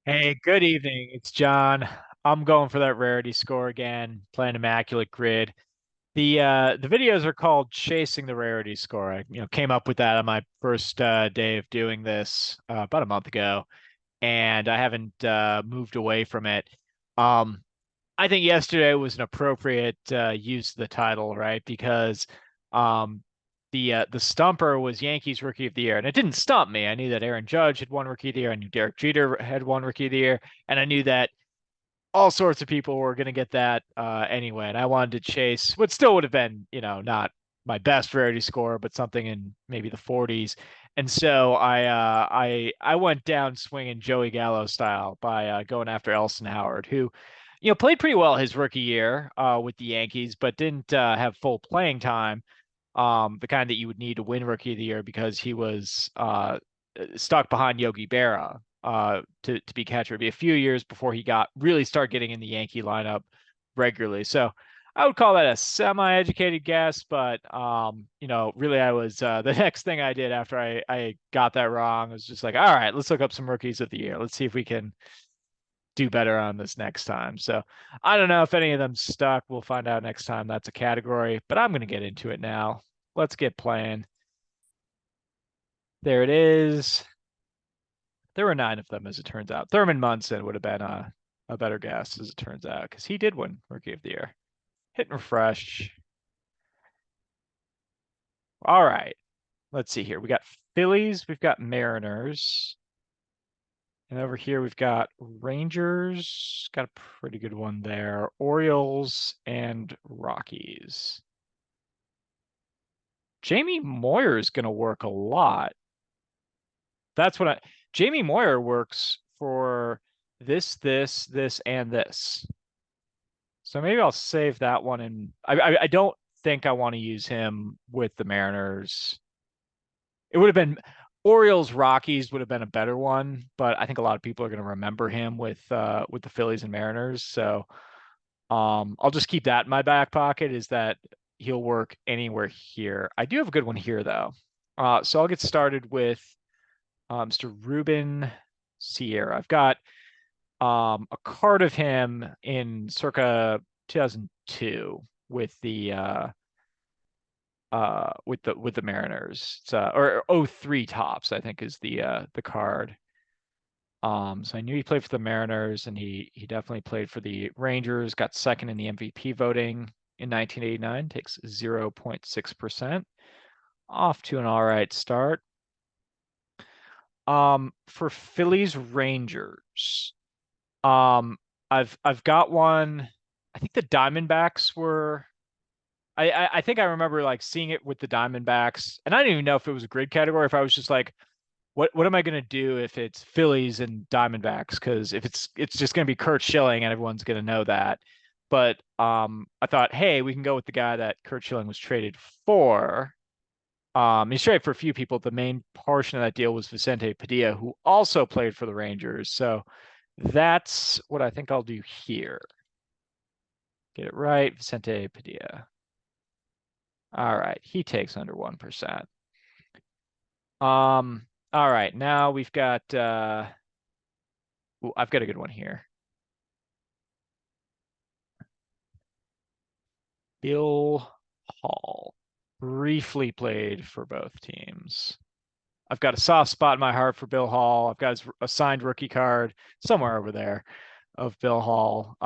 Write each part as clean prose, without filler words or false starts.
Hey, good evening. It's John. I'm going for that rarity score again, playing Immaculate Grid. The videos are called Chasing the Rarity Score. I came up with that on my first day of doing this about a month ago, and I haven't moved away from it. Um, I think yesterday was an appropriate use of the title, right? Because um, the stumper was Yankees Rookie of the Year, and it didn't stump me. I knew that Aaron Judge had won Rookie of the Year. I knew Derek Jeter had won Rookie of the Year, and I knew that all sorts of people were going to get that anyway. And I wanted to chase what still would have been, not my best rarity score, but something in maybe the 40s. And so I went down swinging Joey Gallo style by going after Elson Howard, who played pretty well his rookie year with the Yankees, but didn't have full playing time, the kind that you would need to win Rookie of the Year because he was stuck behind Yogi Berra to be catcher. It'd be a few years before he got really start getting in the Yankee lineup regularly. So I would call that a semi-educated guess, but really I was the next thing I did after I got that wrong was just like, all right, let's look up some rookies of the year. Let's see if we can do better on this next time. So I don't know if any of them stuck. We'll find out next time that's a category, but I'm going to get into it now. Let's get playing. There it is. There were 9 of them, as it turns out. Thurman Munson would have been a better guess, as it turns out, because he did win Rookie of the Year. Hit and refresh. All right. Let's see here. We got Phillies. We've got Mariners. And over here, we've got Rangers. Got a pretty good one there. Orioles and Rockies. Jamie Moyer is going to work a lot. That's what I. Jamie Moyer works for this, and this. So maybe I'll save that one. And I don't think I want to use him with the Mariners. It would have been Orioles Rockies would have been a better one, but I think a lot of people are going to remember him with the Phillies and Mariners. So I'll just keep that in my back pocket. Is that he'll work anywhere here. I do have a good one here though. So I'll get started with Mr. Ruben Sierra. I've got a card of him in circa 2002 with the Mariners. It's or 03 tops, I think is the card. So I knew he played for the Mariners, and he definitely played for the Rangers. Got second in the MVP voting in 1989. Takes 0.6%. Off to an all right start. For Phillies Rangers, um, I've got one. I think the Diamondbacks were. I think I remember like seeing it with the Diamondbacks, and I didn't even know if it was a grid category. If I was just like, what am I gonna do if it's Phillies and Diamondbacks? Because if it's just gonna be Kurt Schilling, and everyone's gonna know that. But I thought, hey, we can go with the guy that Kurt Schilling was traded for. He's traded for a few people. The main portion of that deal was Vicente Padilla, who also played for the Rangers. So that's what I think I'll do here. Get it right, Vicente Padilla. All right, he takes under 1%. All right, now we've got ooh, I've got a good one here. Bill Hall briefly played for both teams. I've got a soft spot in my heart for Bill Hall. I've got a signed rookie card somewhere over there of Bill Hall.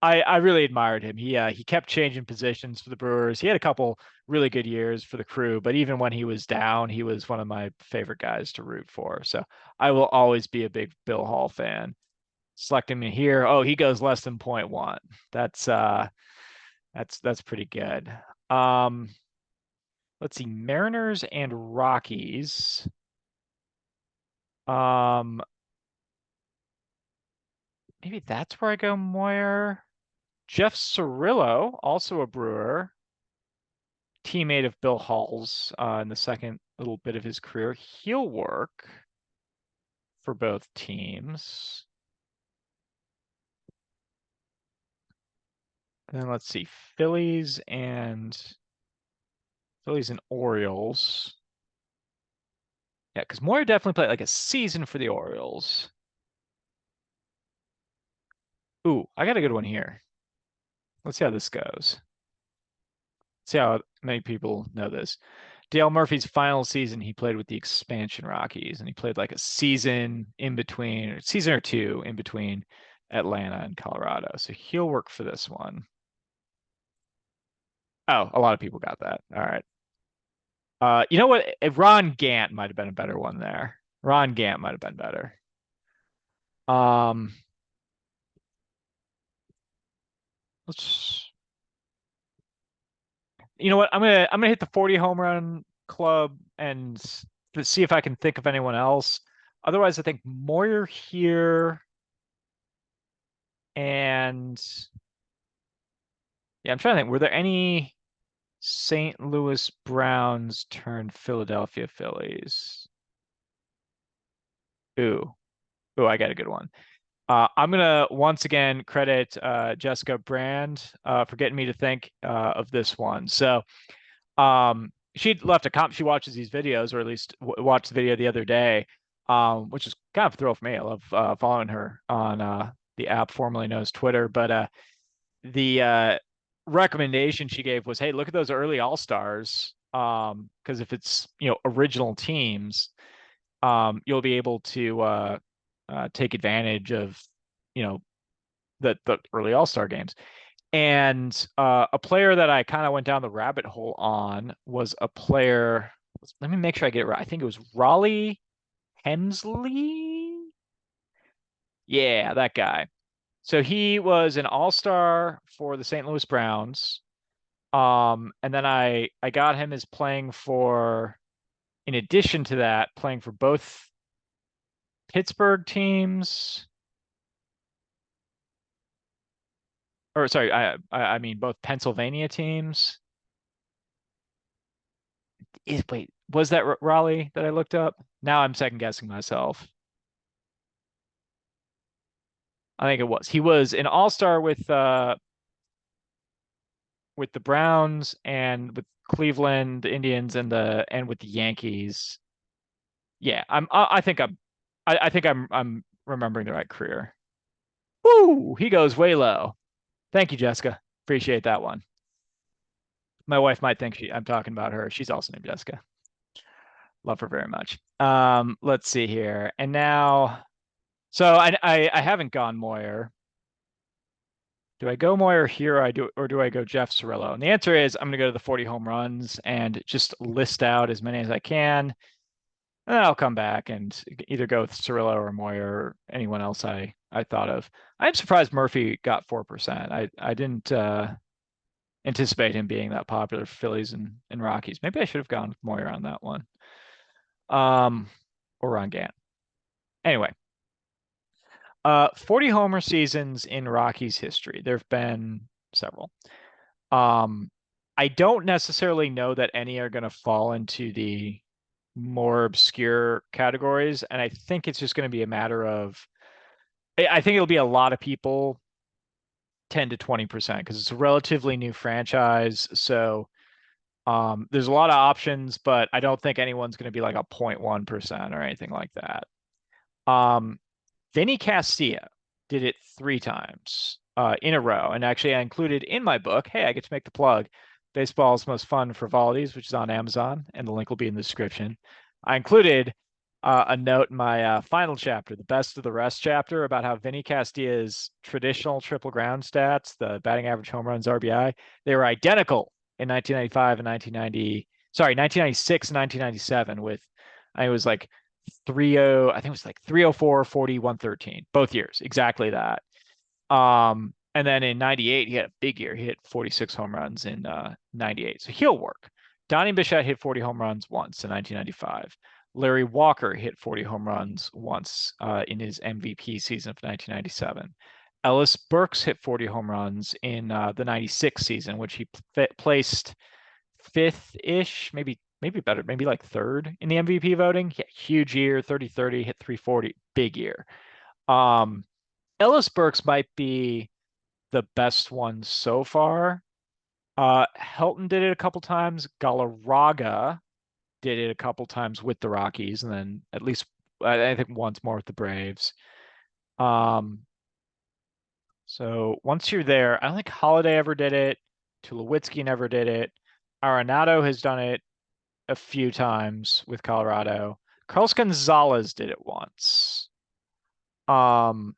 I really admired him. He kept changing positions for the Brewers. He had a couple really good years for the Crew, but even when he was down, he was one of my favorite guys to root for. So I will always be a big Bill Hall fan. Selecting him here. Oh, he goes less than point 0.1. That's that's pretty good. Um, let's see, Mariners and Rockies. Um, maybe that's where I go Moyer. Jeff Cirillo, also a Brewer, teammate of Bill Hall's in the second little bit of his career. He'll work for both teams. And then let's see, Phillies and Orioles. Yeah, because Moyer definitely played like a season for the Orioles. Ooh, I got a good one here. Let's see how this goes. See how many people know this. Dale Murphy's final season, he played with the expansion Rockies, and he played like a season in between, or season or two in between Atlanta and Colorado. So he'll work for this one. Oh, a lot of people got that. All right. You know what? Ron Gant might have been a better one there. Ron Gant might have been better. Um, let's. You know what? I'm gonna hit the 40 home run club and see if I can think of anyone else. Otherwise, I think Moyer here and yeah, I'm trying to think. Were there any St. Louis Browns turned Philadelphia Phillies? Ooh, ooh, I got a good one. I'm gonna once again credit Jessica Brand for getting me to think of this one. So she left a comment. She watches these videos, or at least watched the video the other day, which is kind of a thrill for me. I love following her on the app formerly known as Twitter. But the recommendation she gave was, hey, look at those early All Stars. Because if it's original teams, you'll be able to take advantage of you know the early All Star games. And a player that I kind of went down the rabbit hole on was a player. Let me make sure I get it right. I think it was Raleigh Hemsley. Yeah, that guy. So he was an all-star for the St. Louis Browns. And then I got him as playing for, in addition to that, playing for both Pittsburgh teams, or sorry, I mean both Pennsylvania teams. Wait, was that Raleigh that I looked up? Now I'm second guessing myself. I think it was. He was an all-star with the Browns and with Cleveland Indians and with the Yankees. Yeah, I think I'm remembering the right career. Woo! He goes way low. Thank you, Jessica. Appreciate that one. My wife might think I'm talking about her. She's also named Jessica. Love her very much. Let's see here. And now, so I haven't gone Moyer. Do I go Moyer here, or do I go Jeff Cirillo? And the answer is I'm going to go to the 40 home runs and just list out as many as I can. And then I'll come back and either go with Cirillo or Moyer or anyone else I thought of. I'm surprised Murphy got 4%. I didn't anticipate him being that popular for Phillies and Rockies. Maybe I should have gone with Moyer on that one. Um, or on Gant. Anyway, 40 homer seasons in Rockies history. There have been several. Um, I don't necessarily know that any are going to fall into the more obscure categories, and I think it's just going to be a matter of I think it'll be a lot of people, 10 to 20%, because it's a relatively new franchise. So there's a lot of options, but I don't think anyone's going to be like a 0.1% or anything like that. Um, Vinny Castilla did it 3 times in a row. And actually, I included in my book, hey, I get to make the plug, Baseball's Most Fun Frivolities, which is on Amazon, and the link will be in the description. I included a note in my final chapter, the best of the rest chapter, about how Vinny Castilla's traditional triple ground stats, the batting average, home runs, RBI, they were identical in 1995 and 1990. Sorry, 1996 and 1997 with, I was like 30, I think it was like 304, 40, 113, both years, exactly that. And then in 98, he had a big year. He hit 46 home runs in 98. So he'll work. Donnie Bichette hit 40 home runs once in 1995. Larry Walker hit 40 home runs once in his MVP season of 1997. Ellis Burks hit 40 home runs in the 96 season, which he placed fifth-ish, maybe better, maybe like third in the MVP voting. Yeah, huge year, 30-30, hit 340, big year. Ellis Burks might be the best one so far. Helton did it a couple times. Galarraga did it a couple times with the Rockies, and then at least I think once more with the Braves. Um, So once you're there, I don't think Holiday ever did it. Tulowitzki never did it. Arenado has done it a few times with Colorado. Carlos Gonzalez did it once. Um,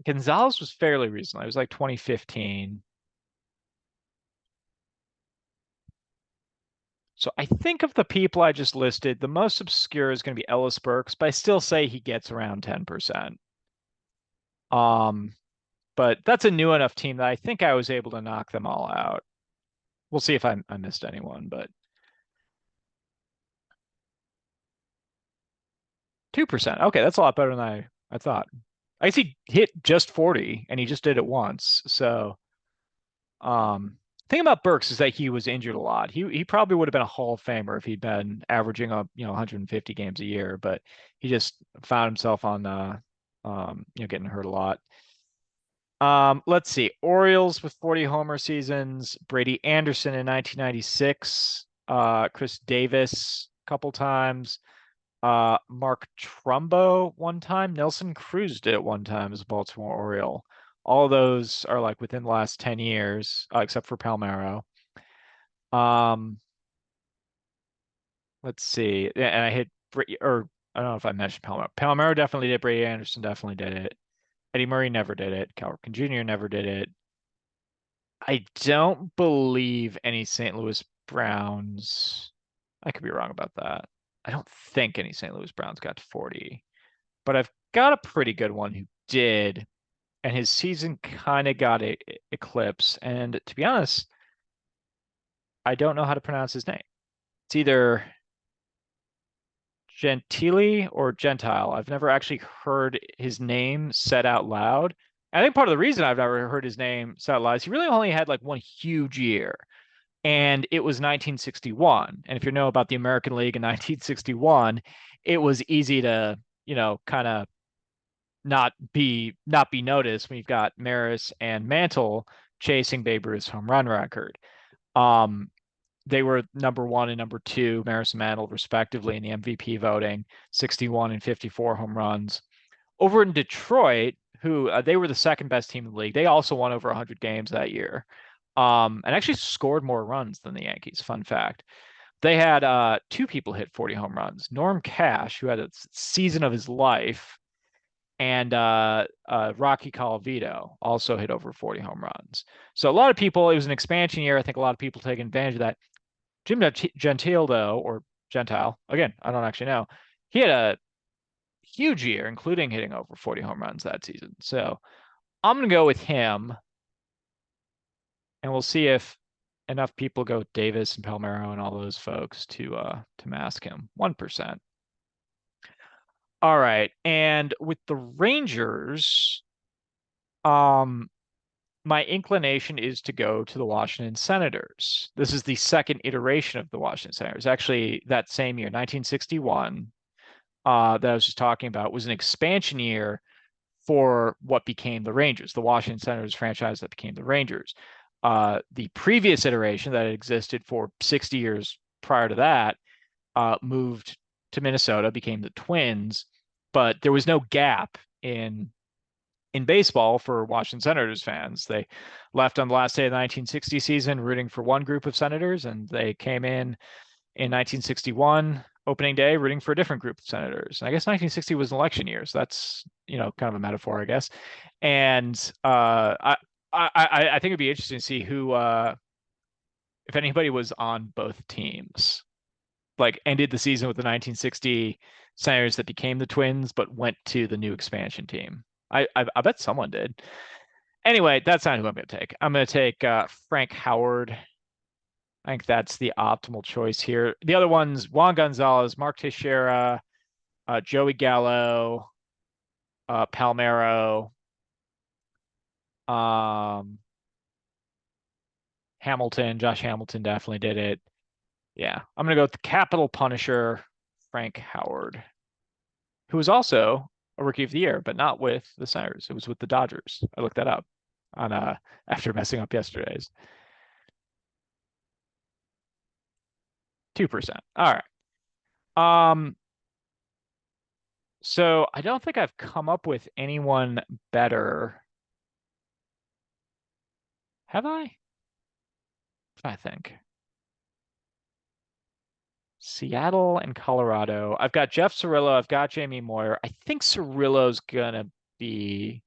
Gonzalez was fairly recently. It was like 2015. So I think of the people I just listed, the most obscure is going to be Ellis Burks, but I still say he gets around 10%. Um, but that's a new enough team that I think I was able to knock them all out. We'll see if I missed anyone, but 2%. Okay, that's a lot better than I thought. I guess he hit just 40 and he just did it once. So, thing about Burks is that he was injured a lot. He probably would have been a Hall of Famer if he'd been averaging up, 150 games a year, but he just found himself on getting hurt a lot. Let's see. Orioles with 40 homer seasons, Brady Anderson in 1996, Chris Davis a couple times, Mark Trumbo one time, Nelson Cruz did it one time as a Baltimore Oriole. All of those are like within the last 10 years, except for Palmeiro. Um, let's see. Yeah, and I hit or I don't know if I mentioned Palmeiro. Palmeiro definitely did. Brady Anderson definitely did it. Eddie Murray never did it. Cal Ripken Jr. never did it. I don't believe any St. Louis Browns. I could be wrong about that. I don't think any St. Louis Browns got to 40, but I've got a pretty good one who did, and his season kind of got a eclipse. And to be honest, I don't know how to pronounce his name. It's either Gentili or Gentile. I've never actually heard his name said out loud. I think part of the reason I've never heard his name said out loud is he really only had like one huge year, and it was 1961. And if you know about the American League in 1961, it was easy to, kind of not be noticed when you've got Maris and Mantle chasing Babe Ruth's home run record. Um, they were number one and number two, Maris and Mantle, respectively, in the MVP voting, 61 and 54 home runs. Over in Detroit, who they were the second best team in the league, they also won over 100 games that year, and actually scored more runs than the Yankees. Fun fact. They had two people hit 40 home runs. Norm Cash, who had a season of his life, and Rocky Colavito also hit over 40 home runs. So a lot of people, it was an expansion year. I think a lot of people taking advantage of that. Jim Gentile, though, or Gentile, again, I don't actually know. He had a huge year, including hitting over 40 home runs that season. So I'm going to go with him, and we'll see if enough people go with Davis and Palmeiro and all those folks to mask him. 1%. All right. And with the Rangers, um, my inclination is to go to the Washington Senators. This is the second iteration of the Washington Senators. Actually, that same year, 1961, that I was just talking about, was an expansion year for what became the Rangers, the Washington Senators franchise that became the Rangers. The previous iteration that had existed for 60 years prior to that moved to Minnesota, became the Twins, but there was no gap in baseball for Washington Senators fans. They left on the last day of the 1960 season rooting for one group of Senators, and they came in 1961 opening day rooting for a different group of Senators. And I guess 1960 was an election year, so that's kind of a metaphor, I guess. And I think it'd be interesting to see who if anybody was on both teams, like ended the season with the 1960 Senators that became the Twins, but went to the new expansion team. I bet someone did. Anyway, that's not who I'm going to take. I'm going to take Frank Howard. I think that's the optimal choice here. The other ones: Juan Gonzalez, Mark Teixeira, Joey Gallo, Palmero, um, Hamilton. Josh Hamilton definitely did it. Yeah, I'm going to go with the Capital Punisher, Frank Howard, who was also a Rookie of the Year, but not with the Senators. It was with the Dodgers. I looked that up on after messing up yesterday's. 2%. All right. Um, So I don't think I've come up with anyone better. Have I? I think. Seattle and Colorado. I've got Jeff Cirillo. I've got Jamie Moyer. I think Cirillo's gonna be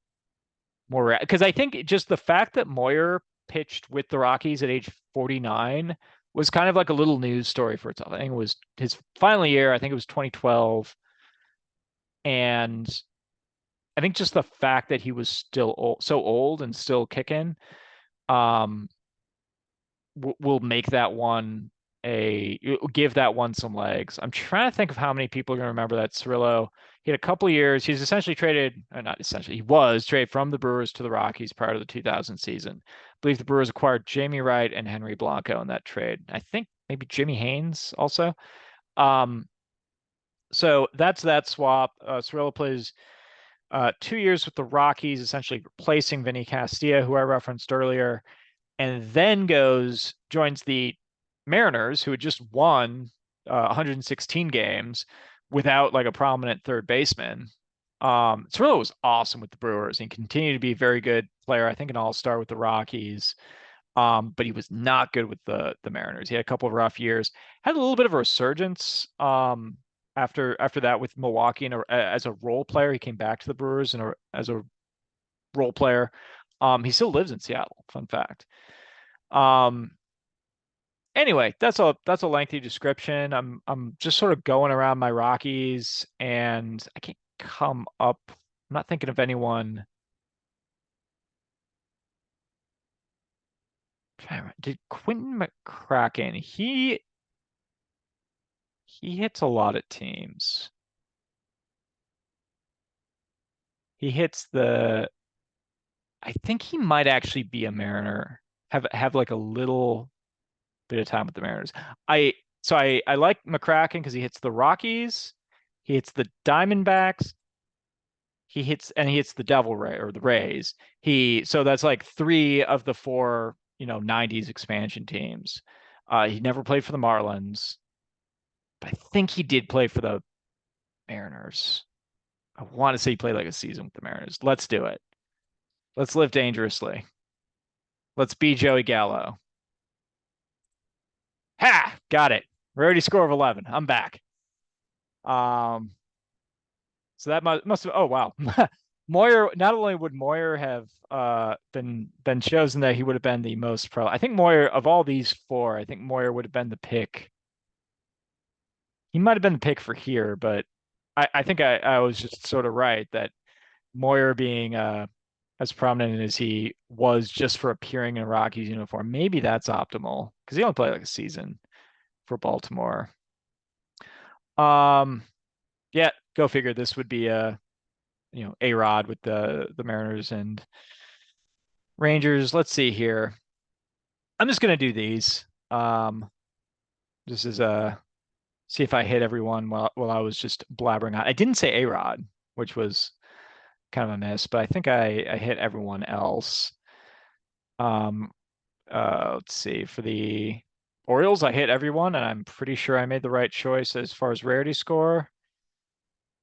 more because I think just the fact that Moyer pitched with the Rockies at age 49 was kind of like a little news story for itself. I think it was his final year. I think it was 2012, and I think just the fact that he was still so old and still kicking, um, will make that one give that one some legs. I'm trying to think of how many people are going to remember that Cirillo. He had a couple of years. He's essentially traded, not essentially, he was traded from the Brewers to the Rockies prior to the 2000 season. I believe the Brewers acquired Jamie Wright and Henry Blanco in that trade. I think maybe Jimmy Haynes also. Um, so that's that swap. Cirillo plays 2 years with the Rockies, essentially replacing Vinny Castilla, who I referenced earlier, and then joins the Mariners, who had just won 116 games without like a prominent third baseman. Cirillo was awesome with the Brewers and continued to be a very good player. I think an all-star with the Rockies. But he was not good with the Mariners. He had a couple of rough years. Had a little bit of a resurgence after that with Milwaukee and as a role player. He came back to the Brewers and as a role player. He still lives in Seattle. Fun fact. Um, anyway, that's a lengthy description. I'm just sort of going around my Rockies and I can't come up. I'm not thinking of anyone. Did Quentin McCracken? He hits a lot of teams. He hits I think he might actually be a Mariner. Have like a little bit of time with the Mariners. I I like McCracken because he hits the Rockies, he hits the Diamondbacks, he hits the Devil Ray or the Rays. So that's like three of the four, 90s expansion teams. He never played for the Marlins, but I think he did play for the Mariners. I want to say he played like a season with the Mariners. Let's do it. Let's live dangerously. Let's be Joey Gallo. Ha! Got it. Rarity score of 11. I'm back. Um, so that must have. Oh wow. Moyer. Not only would Moyer have been chosen, that he would have been the most pro. I think Moyer of all these four, I think Moyer would have been the pick. He might have been the pick for here, but I think I was just sort of right that Moyer being as prominent as he was just for appearing in a Rockies uniform, maybe that's optimal because he only played like a season for Baltimore. Um, yeah, go figure. This would be A-Rod with the Mariners and Rangers. Let's see here. I'm just gonna do these. This is see if I hit everyone while I was just blabbering on. I didn't say A-Rod, which was kind of a miss, but I think I hit everyone else. Um, let's see. For the Orioles, I hit everyone, and I'm pretty sure I made the right choice as far as rarity score.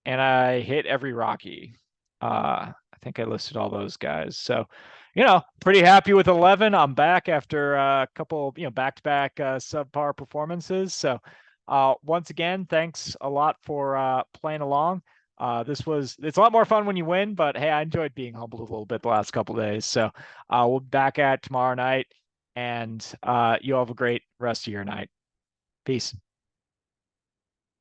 And I hit every Rocky. I think I listed all those guys. So, pretty happy with 11. I'm back after a couple, back-to-back subpar performances. So, once again, thanks a lot for playing along. It's a lot more fun when you win, but hey, I enjoyed being humbled a little bit the last couple days. So, we'll be back at tomorrow night, and you have a great rest of your night. Peace.